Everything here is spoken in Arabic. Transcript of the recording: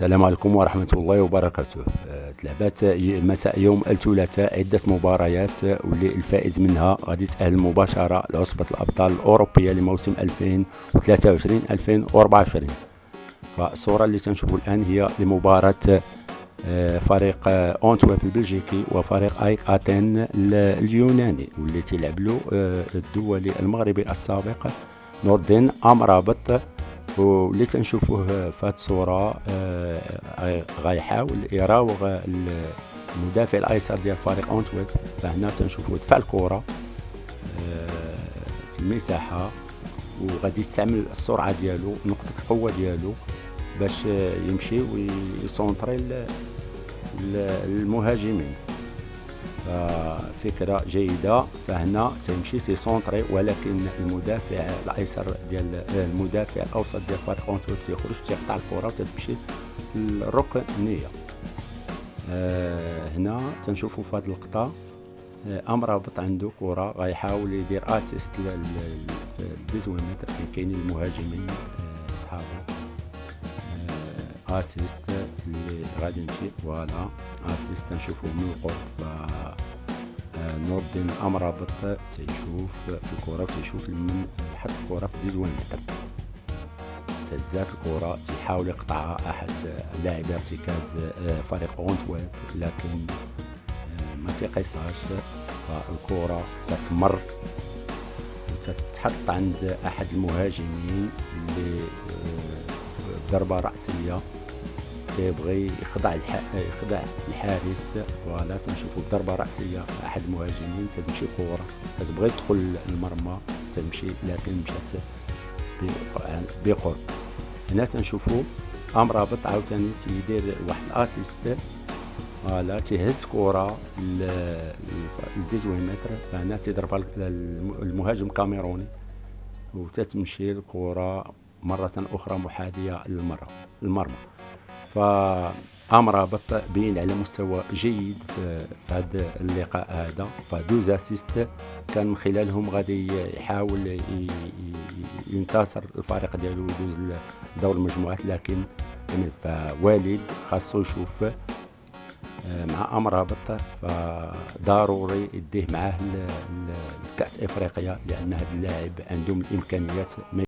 السلام عليكم ورحمة الله وبركاته. تلعبات مساء يوم الثلاثاء عدة مباريات، واللي الفائز منها غادي يتأهل مباشرة لعصبة الأبطال الأوروبية لموسم 2023-2024. فالصورة اللي تنشوفوا الآن هي لمباراة فريق أونتويب البلجيكي وفريق أيك أتين اليوناني، واللي تلعب له الدولي المغربي السابق نور الدين أمرابط. واللي تنشوفوه في هذه الصورة غيحاول يراوغ المدافع الايسر ديال فريق أونتويب. فهنا تنشوفو دفع الكرة في المساحة، وغادي يستعمل السرعة ديالو، نقطة القوة ديالو، باش يمشي ويسونطري المهاجمين. فكرة جيدة. فهنا تمشي تيسونطري، ولكن المدافع الايسر ديال المدافع الاوسط ديال فريق أونتويب تيخرج تيقطع الكرة وتمشي للركنية. هنا تنشوفوا في هذه اللقطة أمرابط عنده كرة غيحاول يدير اسيست للديزويمتر، كاينين المهاجمين اصحابه. اسيست اللي غادي نمشي فوالا اسيست تنشوفوه من القرب. نور الدين أمرابط تيشوف في الكرة وتيشوف من حط الكرة في ديزويمتر، تهزات الكرة تيحاول يقطعها أحد لاعبي ارتكاز فريق أونتويب، لكن ما تيقيسهاش. فالكرة تتمر وتتحط عند أحد المهاجمين اللي ضربة رأسية تيبغي يخضع الحارس. فوالا تنشوفوا ضربة رأسية أحد المهاجمين، تتمشي كرة تتبغي تدخل المرمى تمشي، لكن مشات بقرب. هنا تنشوفوا أمرابط عاوتاني تيدير واحد الاسيست، فوالا تيهز كرة للديزويمتر. فهنا تيضربها المهاجم الكاميروني وتتمشي الكرة مرة أخرى محاذية للمرمى. فأمرابط بين على مستوى جيد في هذا اللقاء هذا. فدوز اسيست كان من خلالهم غادي يحاول ينتصر الفريق ديالو ويدوز لدور المجموعات، لكن فوالد خاصو يشوف مع أمرابط، فضروري يديه معاه لكأس إفريقيا، لأن هذا اللاعب عندهم الإمكانيات.